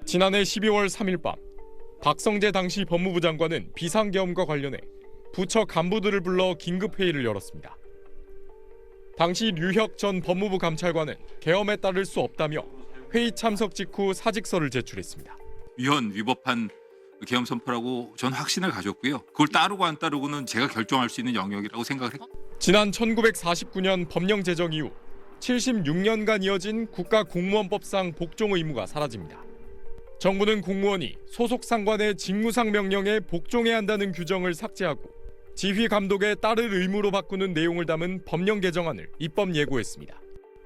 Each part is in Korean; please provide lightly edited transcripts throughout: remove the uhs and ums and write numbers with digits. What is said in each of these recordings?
지난해 12월 3일 밤 박성재 당시 법무부 장관은 비상계엄과 관련해 부처 간부들을 불러 긴급회의를 열었습니다. 당시 류혁 전 법무부 감찰관은 계엄에 따를 수 없다며 회의 참석 직후 사직서를 제출했습니다. 위헌 위법한 계엄 선포라고 전 확신을 가졌고요. 그걸 따르고 안 따르고는 제가 결정할 수 있는 영역이라고 생각을 했고. 지난 1949년 법령 제정 이후 76년간 이어진 국가공무원법상 복종 의무가 사라집니다. 정부는 공무원이 소속 상관의 직무상 명령에 복종해야 한다는 규정을 삭제하고 지휘 감독에 따를 의무로 바꾸는 내용을 담은 법령 개정안을 입법 예고했습니다.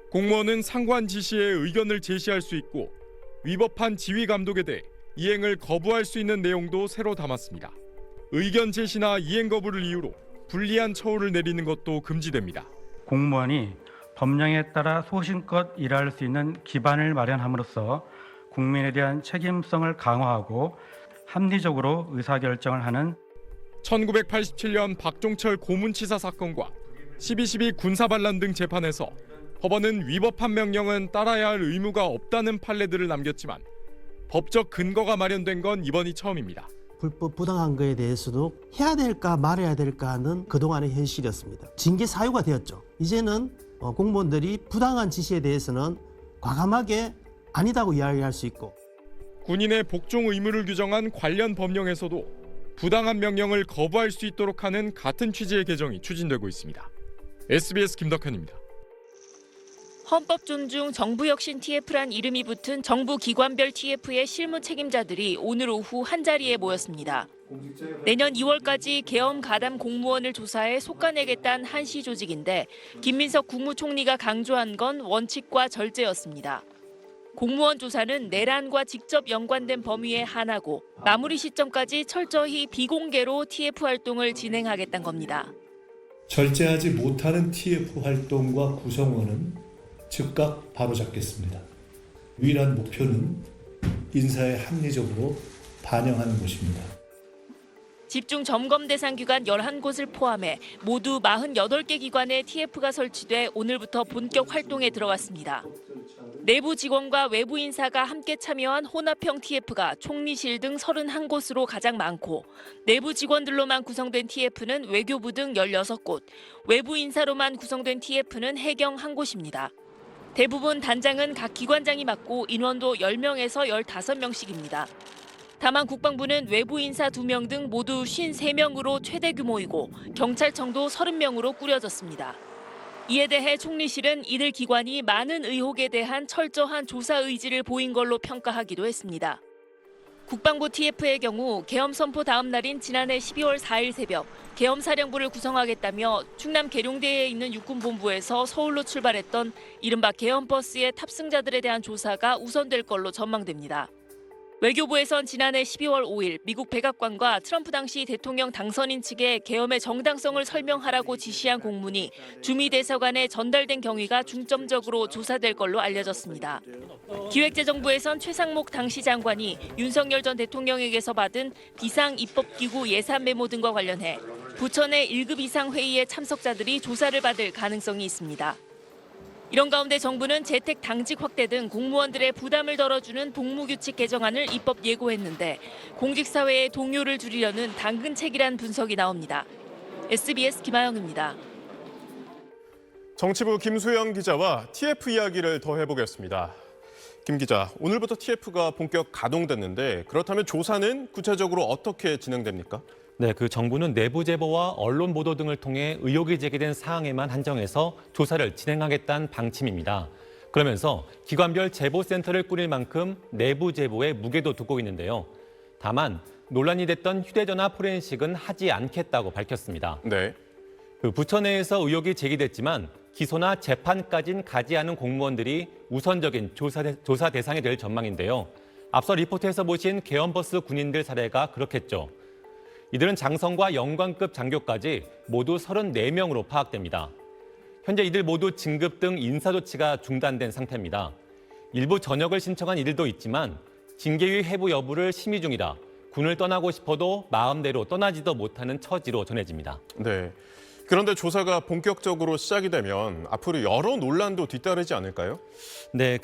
공무원은 상관 지시에 의견을 제시할 수 있고 위법한 지휘 감독에 대해 이행을 거부할 수 있는 내용도 새로 담았습니다. 의견 제시나 이행 거부를 이유로 불리한 처우를 내리는 것도 금지됩니다. 공무원이 법령에 따라 소신껏 일할 수 있는 기반을 마련함으로써 국민에 대한 책임성을 강화하고 합리적으로 의사결정을 하는 1987년 박종철 고문치사 사건과 12.12 군사반란 등 재판에서 법원은 위법한 명령은 따라야 할 의무가 없다는 판례들을 남겼지만 법적 근거가 마련된 건 이번이 처음입니다. 불법 부당한 거에 대해서도 해야 될까 말아야 될까는 그동안의 현실이었습니다. 징계 사유가 되었죠. 이제는 공무원들이 부당한 지시에 대해서는 과감하게 아니다고 이야기할 수 있고, 군인의 복종 의무를 규정한 관련 법령에서도 부당한 명령을 거부할 수 있도록 하는 같은 취지의 개정이 추진되고 있습니다. SBS 김덕현입니다. 헌법 존중 정부 혁신 TF란 이름이 붙은 정부 기관별 TF의 실무 책임자들이 오늘 오후 한자리에 모였습니다. 내년 2월까지 계엄 가담 공무원을 조사해 속아내겠다는 한시 조직인데 김민석 국무총리가 강조한 건 원칙과 절제였습니다. 공무원 조사는 내란과 직접 연관된 범위에 한하고 마무리 시점까지 철저히 비공개로 TF 활동을 진행하겠다는 겁니다. 절제하지 못하는 TF 활동과 구성원은 즉각 바로잡겠습니다. 유일한 목표는 인사에 합리적으로 반영하는 것입니다. 집중 점검 대상 기관 11곳을 포함해 모두 48개 기관에 TF가 설치돼 오늘부터 본격 활동에 들어갔습니다. 내부 직원과 외부 인사가 함께 참여한 혼합형 TF가 총리실 등 31곳으로 가장 많고 내부 직원들로만 구성된 TF는 외교부 등 16곳, 외부 인사로만 구성된 TF는 해경 1곳입니다. 대부분 단장은 각 기관장이 맡고 인원도 10명에서 15명씩입니다. 다만 국방부는 외부 인사 2명 등 모두 53명으로 최대 규모이고 경찰청도 30명으로 꾸려졌습니다. 이에 대해 총리실은 이들 기관이 많은 의혹에 대한 철저한 조사 의지를 보인 걸로 평가하기도 했습니다. 국방부 TF의 경우 계엄 선포 다음 날인 지난해 12월 4일 새벽 계엄사령부를 구성하겠다며 충남 계룡대에 있는 육군본부에서 서울로 출발했던 이른바 계엄버스의 탑승자들에 대한 조사가 우선될 걸로 전망됩니다. 외교부에선 지난해 12월 5일 미국 백악관과 트럼프 당시 대통령 당선인 측에 계엄의 정당성을 설명하라고 지시한 공문이 주미 대사관에 전달된 경위가 중점적으로 조사될 걸로 알려졌습니다. 기획재정부에선 최상목 당시 장관이 윤석열 전 대통령에게서 받은 비상입법기구 예산 메모 등과 관련해 부처 내 1급 이상 회의의 참석자들이 조사를 받을 가능성이 있습니다. 이런 가운데 정부는 재택 당직 확대 등 공무원들의 부담을 덜어주는 복무규칙 개정안을 입법 예고했는데 공직사회의 동요를 줄이려는 당근책이란 분석이 나옵니다. SBS 김아영입니다. 정치부 김수영 기자와 TF 이야기를 더 해보겠습니다. 김 기자, 오늘부터 TF가 본격 가동됐는데 그렇다면 조사는 구체적으로 어떻게 진행됩니까? 네, 정부는 내부 제보와 언론 보도 등을 통해 의혹이 제기된 사항에만 한정해서 조사를 진행하겠다는 방침입니다. 그러면서 기관별 제보센터를 꾸릴 만큼 내부 제보에 무게도 두고 있는데요. 다만 논란이 됐던 휴대전화 포렌식은 하지 않겠다고 밝혔습니다. 네. 부처 내에서 의혹이 제기됐지만 기소나 재판까지는 가지 않은 공무원들이 우선적인 조사 대상이 될 전망인데요. 앞서 리포트에서 보신 계엄버스 군인들 사례가 그렇겠죠. 이들은 장성과 영관급 장교까지 모두 34명으로 파악됩니다. 현재 이들 모두 진급 등 인사조치가 중단된 상태입니다. 일부 전역을 신청한 이들도 있지만 징계위 회부 여부를 심의 중이라 군을 떠나고 싶어도 마음대로 떠나지도 못하는 처지로 전해집니다. 네. 그런데 조사가 본격적으로 시작이 되면 앞으로 여러 논란도 뒤따르지 않을까요? 네,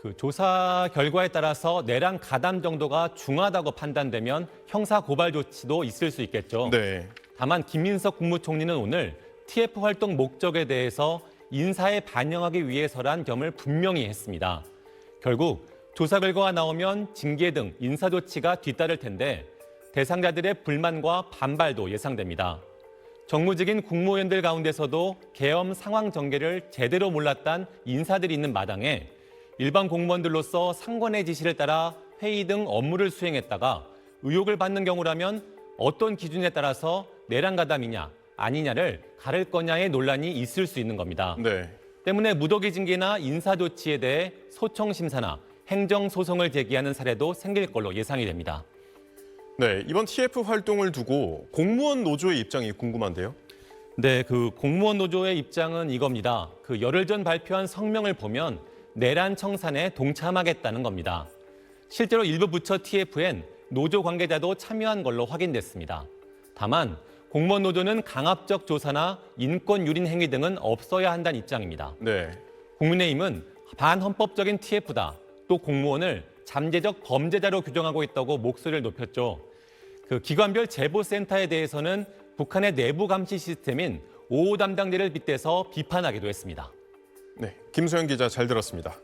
그 조사 결과에 따라서 내란 가담 정도가 중하다고 판단되면 형사 고발 조치도 있을 수 있겠죠. 네. 다만 김민석 국무총리는 오늘 TF 활동 목적에 대해서 인사에 반영하기 위해서란 점을 분명히 했습니다. 결국 조사 결과가 나오면 징계 등 인사 조치가 뒤따를 텐데 대상자들의 불만과 반발도 예상됩니다. 정무직인 국무위원들 가운데서도 계엄 상황 전개를 제대로 몰랐던 인사들이 있는 마당에 일반 공무원들로서 상관의 지시를 따라 회의 등 업무를 수행했다가 의혹을 받는 경우라면 어떤 기준에 따라서 내란 가담이냐 아니냐를 가를 거냐의 논란이 있을 수 있는 겁니다. 네. 때문에 무더기 징계나 인사 조치에 대해 소청 심사나 행정 소송을 제기하는 사례도 생길 걸로 예상이 됩니다. 네, 이번 TF 활동을 두고 공무원 노조의 입장이 궁금한데요. 네, 그 공무원 노조의 입장은 이겁니다. 그 열흘 전 발표한 성명을 보면 내란 청산에 동참하겠다는 겁니다. 실제로 일부 부처 TF엔 노조 관계자도 참여한 걸로 확인됐습니다. 다만 공무원 노조는 강압적 조사나 인권 유린 행위 등은 없어야 한다는 입장입니다. 네. 국민의힘은 반헌법적인 TF다. 또 공무원을 잠재적 범죄자로 규정하고 있다고 목소리를 높였죠. 그 기관별 제보센터에 대해서는 북한의 내부 감시 시스템인 5호 담당자를 빗대서 비판하기도 했습니다. 네, 김소영 기자 잘 들었습니다.